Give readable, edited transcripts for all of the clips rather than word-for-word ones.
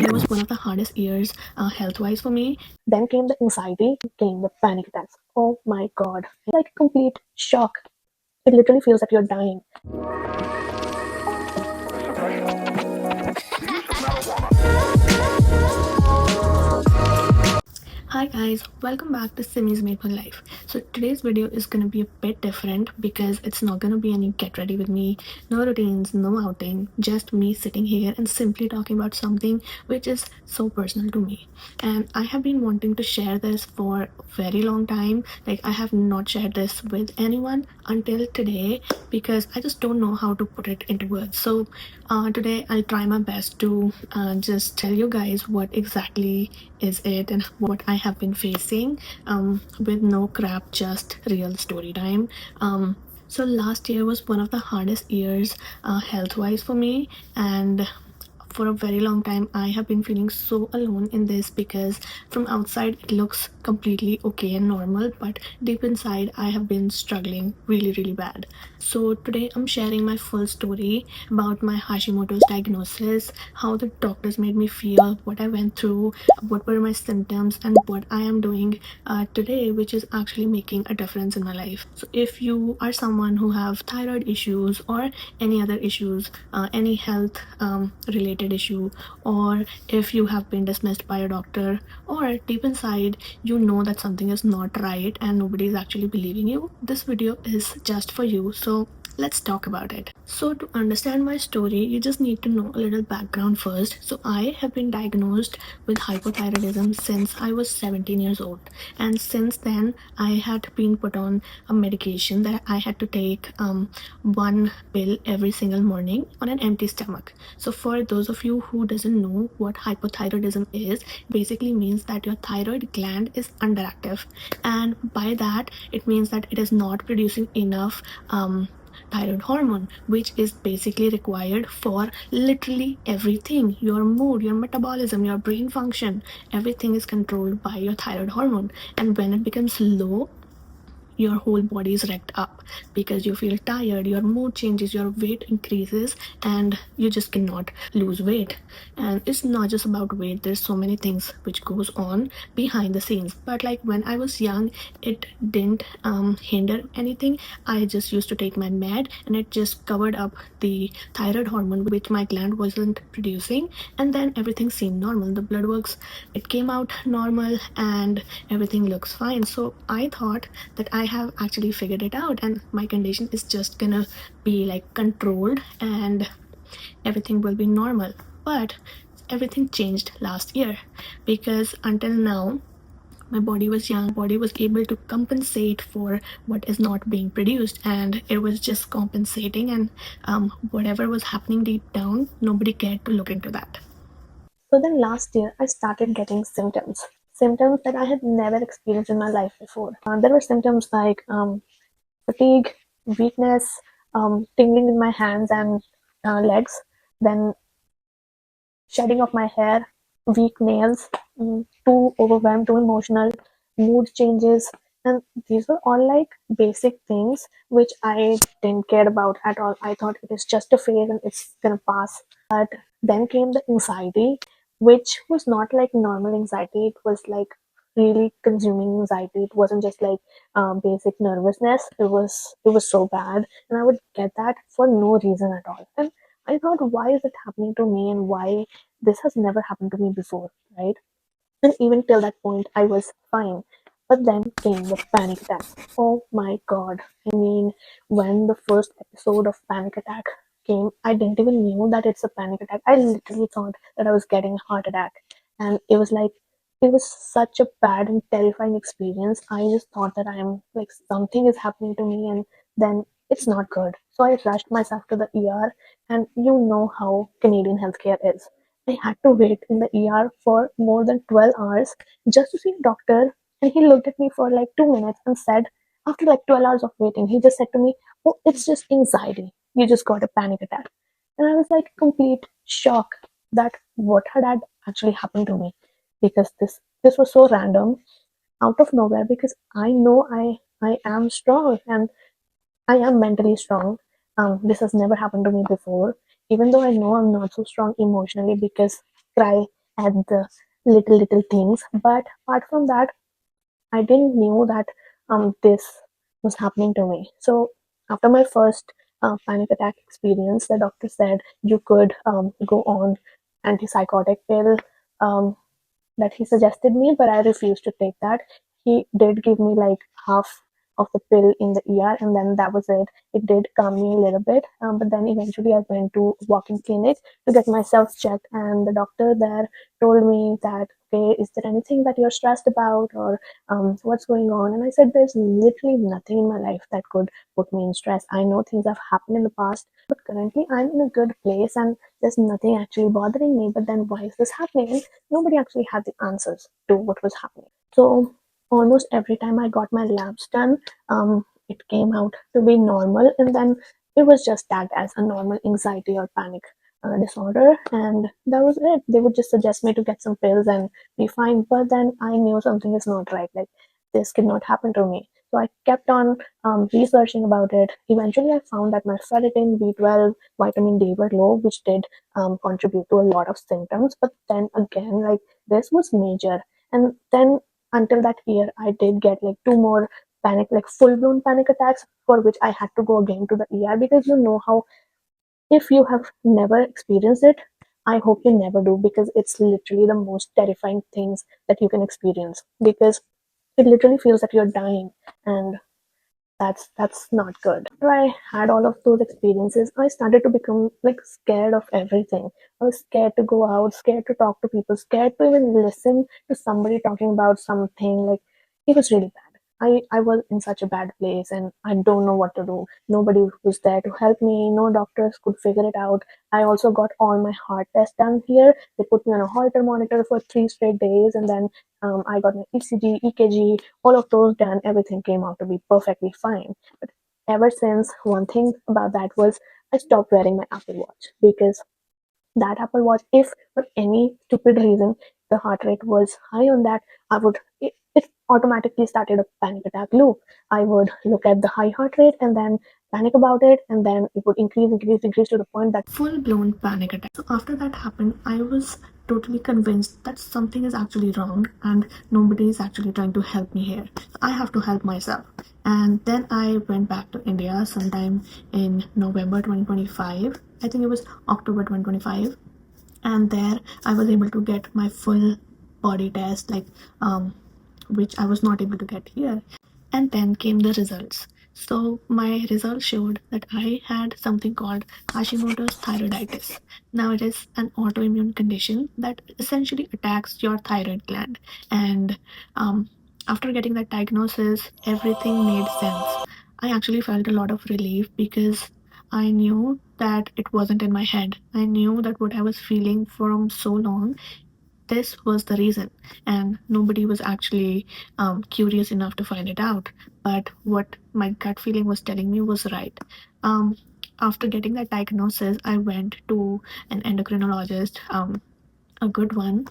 2020 was one of the hardest years health-wise for me. Then came the anxiety, came the panic attacks. Oh my god, like complete shock. It literally feels like you're dying. Hi guys, welcome back to Simmy's Made for Life. So today's video is going to be a bit different because it's not going to be any get ready with me, no routines, no outing, just me sitting here and simply talking about something which is so personal to me. And I have been wanting to share this for a very long time. Like I have not shared this with anyone until today because I just don't know how to put it into words. So today I'll try my best to just tell you guys what exactly is it and what I have been facing with no crap, just real story time. So last year was one of the hardest years health-wise for me, and for a very long time I have been feeling so alone in this because from outside it looks completely okay and normal, but deep inside I have been struggling really bad. So today I'm sharing my full story about my Hashimoto's diagnosis, how the doctors made me feel, what I went through, what were my symptoms, and what I am doing today which is actually making a difference in my life. So if you are someone who have thyroid issues or any other issues, any health related issue, or if you have been dismissed by a doctor, or deep inside you know that something is not right and nobody is actually believing you, this video is just for you. So let's talk about it. So to understand my story, you just need to know a little background first. So I have been diagnosed with hypothyroidism since I was 17 years old, and since then I had been put on a medication that I had to take one pill every single morning on an empty stomach. So for those of you who doesn't know what hypothyroidism is, basically means that your thyroid gland is underactive, and by that it means that it is not producing enough thyroid hormone, which is basically required for literally everything: your mood, your metabolism, your brain function. Everything is controlled by your thyroid hormone, and when it becomes low, your whole body is wrecked up because you feel tired, your mood changes, your weight increases, and you just cannot lose weight. And it's not just about weight, there's so many things which goes on behind the scenes. But like when I was young, it didn't hinder anything. I just used to take my med and it just covered up the thyroid hormone which my gland wasn't producing, and then everything seemed normal. The blood works, it came out normal, and everything looks fine. So I thought that I have actually figured it out and my condition is just gonna be like controlled and everything will be normal. But everything changed last year because until now my body was young, body was able to compensate for what is not being produced, and it was just compensating, and whatever was happening deep down, nobody cared to look into that. So then last year, I started getting symptoms that I had never experienced in my life before. There were symptoms like fatigue, weakness, tingling in my hands and legs, then shedding of my hair, weak nails, too overwhelmed, too emotional, mood changes. And these were all like basic things which I didn't care about at all. I thought it is just a phase and it's gonna pass. But then came the anxiety, which was not like normal anxiety. It was like really consuming anxiety. It wasn't just like basic nervousness. It was so bad, and I would get that for no reason at all. And I thought, why is it happening to me, and why this has never happened to me before, right? And even till that point, I was fine. But then came the panic attack. Oh my god. I mean, when the first episode of panic attack came, I didn't even knew that it's a panic attack. I literally thought that I was getting a heart attack. And it was like, it was such a bad and terrifying experience. I just thought that I am like something is happening to me, and then it's not good. So I rushed myself to the ER, and you know how Canadian healthcare is. I had to wait in the ER for more than 12 hours just to see a doctor. And he looked at me for like 2 minutes and said, after like 12 hours of waiting, he just said to me, "Oh, it's just anxiety. You just got a panic attack." And I was like, complete shock that what had actually happened to me, because this was so random out of nowhere, because I know I am strong and I am mentally strong. This has never happened to me before, even though I know I'm not so strong emotionally because cry at the little things. But apart from that, I didn't knew that this was happening to me. So after my first panic attack experience, the doctor said you could go on antipsychotic pill. Um, that he suggested me, but I refused to take that. He did give me like half of the pill in the ER, and then that was it. It did calm me a little bit, but then eventually I went to walk-in clinic to get myself checked, and the doctor there told me that, okay, is there anything that you're stressed about, or what's going on? And I said, there's literally nothing in my life that could put me in stress. I know things have happened in the past, but currently I'm in a good place, and there's nothing actually bothering me. But then why is this happening? Nobody actually had the answers to what was happening. So almost every time I got my labs done, it came out to be normal, and then it was just tagged as a normal anxiety or panic disorder, and that was it. They would just suggest me to get some pills and be fine. But then I knew something is not right. Like, this cannot happen to me. So I kept on researching about it. Eventually, I found that my ferritin, B12, vitamin D were low, which did contribute to a lot of symptoms. But then again, like, this was major. And then until that year, I did get like two more panic, like full blown panic attacks, for which I had to go again to the ER, because you know how, if you have never experienced it, I hope you never do, because it's literally the most terrifying things that you can experience, because it literally feels that you're dying, and that's not good. After I had all of those experiences, I started to become like scared of everything. I was scared to go out, scared to talk to people, scared to even listen to somebody talking about something. Like, it was really bad. I was in such a bad place, and I don't know what to do. Nobody was there to help me. No doctors could figure it out. I also got all my heart tests done here. They put me on a Holter monitor for 3 straight days, and then I got my ECG, EKG, all of those done. Everything came out to be perfectly fine. But ever since, one thing about that was I stopped wearing my Apple Watch, because that Apple Watch, if for any stupid reason the heart rate was high on that, it automatically started a panic attack loop. I would look at the high heart rate and then panic about it, and then it would increase to the point that full blown panic attack. So after that happened, I was totally convinced that something is actually wrong and nobody is actually trying to help me here. So I have to help myself. And then I went back to India sometime in November 2025. I think it was October 2025, and there I was able to get my full body test, like which I was not able to get here. And then came the results. So my results showed that I had something called Hashimoto's thyroiditis. Now, it is an autoimmune condition that essentially attacks your thyroid gland. And um, after getting that diagnosis, everything made sense. I actually felt a lot of relief, because I knew that it wasn't in my head. I knew that what I was feeling from so long, this was the reason, and nobody was actually curious enough to find it out. But what my gut feeling was telling me was right. Um, After getting that diagnosis, I went to an endocrinologist, a good one,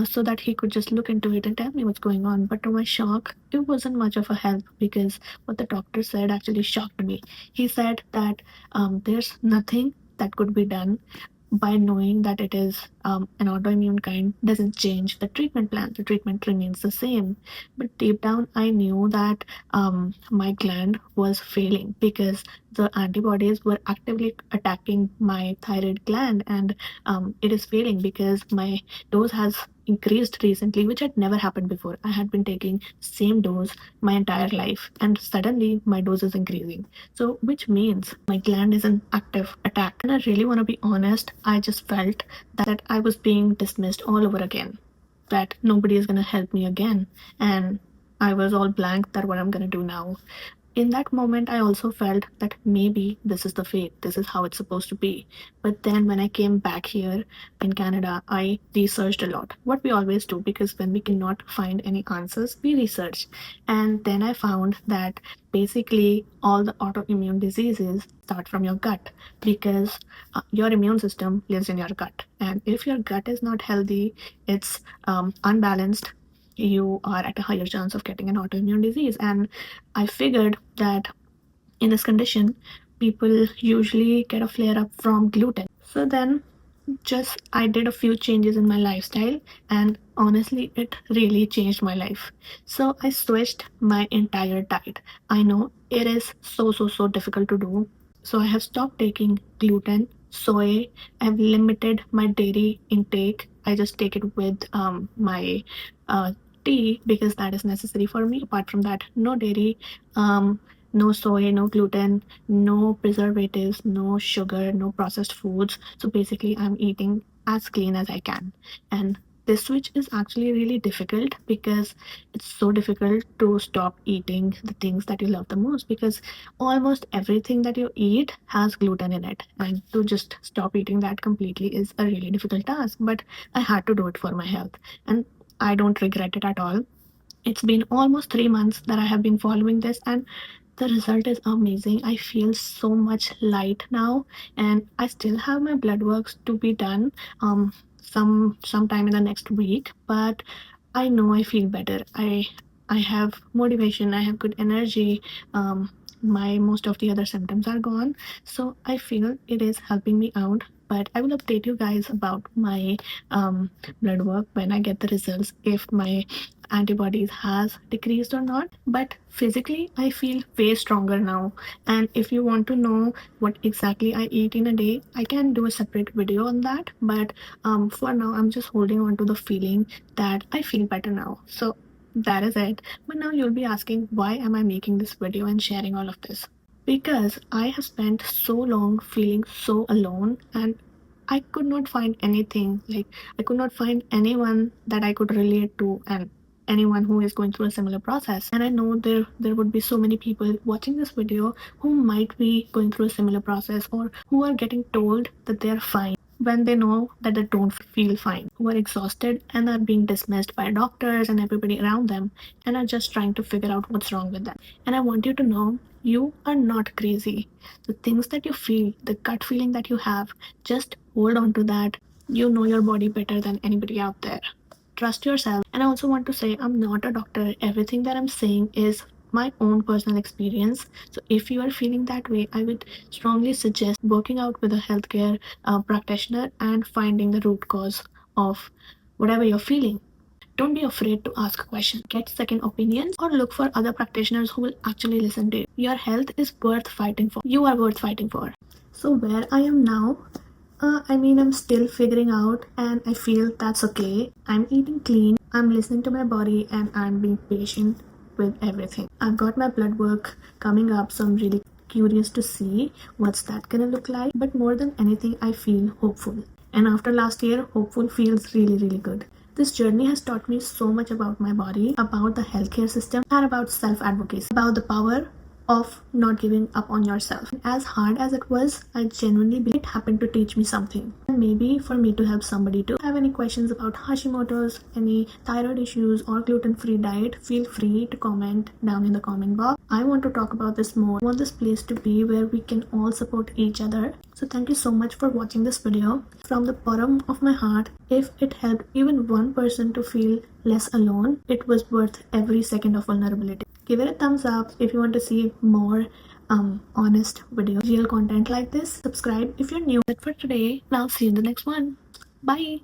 so that he could just look into it and tell me what's going on. But to my shock, it wasn't much of a help, because what the doctor said actually shocked me. He said that there's nothing that could be done. By knowing that it is an autoimmune kind doesn't change the treatment plan. The treatment remains the same. But deep down, I knew that my gland was failing, because the antibodies were actively attacking my thyroid gland, and it is failing because my dose has increased recently, which had never happened before. I had been taking same dose my entire life, and suddenly my dose is increasing. So, which means my gland is in active attack. And I really want to be honest, I just felt that I was being dismissed all over again, that nobody is going to help me again. And I was all blank that what I'm going to do now. In that moment, I also felt that maybe this is the fate, this is how it's supposed to be. But then when I came back here in Canada, I researched a lot, what we always do, because when we cannot find any answers, we research. And then I found that basically all the autoimmune diseases start from your gut, because your immune system lives in your gut. And if your gut is not healthy, it's unbalanced, you are at a higher chance of getting an autoimmune disease. And I figured that in this condition, people usually get a flare up from gluten. So then just I did a few changes in my lifestyle, and honestly it really changed my life. So I switched my entire diet. I know it is so difficult to do. So I have stopped taking gluten, soy. I've limited my dairy intake. I just take it with my uh, tea because that is necessary for me. Apart from that, no dairy, um, no soy, no gluten, no preservatives, no sugar, no processed foods. So basically, I'm eating as clean as I can. And this switch is actually really difficult because it's so difficult to stop eating the things that you love the most, because almost everything that you eat has gluten in it. And to just stop eating that completely is a really difficult task. But I had to do it for my health. And I don't regret it at all. It's been almost 3 months that I have been following this, and the result is amazing. I feel so much light now, and I still have my blood works to be done sometime in the next week, but I know I feel better. I have motivation, I have good energy. My most of the other symptoms are gone, so I feel it is helping me out. But I will update you guys about my blood work when I get the results, if my antibodies has decreased or not. But physically I feel way stronger now. And if you want to know what exactly I eat in a day, I can do a separate video on that. But for now I'm just holding on to the feeling that I feel better now. So that is it. But now you'll be asking, why am I making this video and sharing all of this? Because I have spent so long feeling so alone, and I could not find anything, like I could not find anyone that I could relate to, and anyone who is going through a similar process. And I know there would be so many people watching this video who might be going through a similar process, or who are getting told that they are fine when they know that they don't feel fine, who are exhausted and are being dismissed by doctors and everybody around them, and are just trying to figure out what's wrong with them. And I want you to know, you are not crazy. The things that you feel, the gut feeling that you have, just hold on to that. You know your body better than anybody out there. Trust yourself. And I also want to say, I'm not a doctor. Everything that I'm saying is my own personal experience. So if you are feeling that way, I would strongly suggest working out with a healthcare practitioner and finding the root cause of whatever you're feeling. Don't be afraid to ask questions, get second opinions, or look for other practitioners who will actually listen to you. Your health is worth fighting for. You are worth fighting for. So where I am now, I'm still figuring out, and I feel that's okay. I'm eating clean, I'm listening to my body, and I'm being patient with everything. I've got my blood work coming up, so I'm really curious to see what's that gonna look like. But more than anything, I feel hopeful. And after last year, hopeful feels really good. This journey has taught me so much about my body, about the healthcare system, and about self-advocacy, about the power of not giving up on yourself. As hard as it was, I genuinely believe it happened to teach me something. And maybe for me to help somebody too. If you have any questions about Hashimoto's, any thyroid issues, or gluten-free diet, feel free to comment down in the comment box. I want to talk about this more. I want this place to be where we can all support each other. So thank you so much for watching this video. From the bottom of my heart, if it helped even one person to feel less alone, it was worth every second of vulnerability. Give it a thumbs up if you want to see more honest videos, real content like this. Subscribe if you're new. That's it for today. Now see you in the next one. Bye.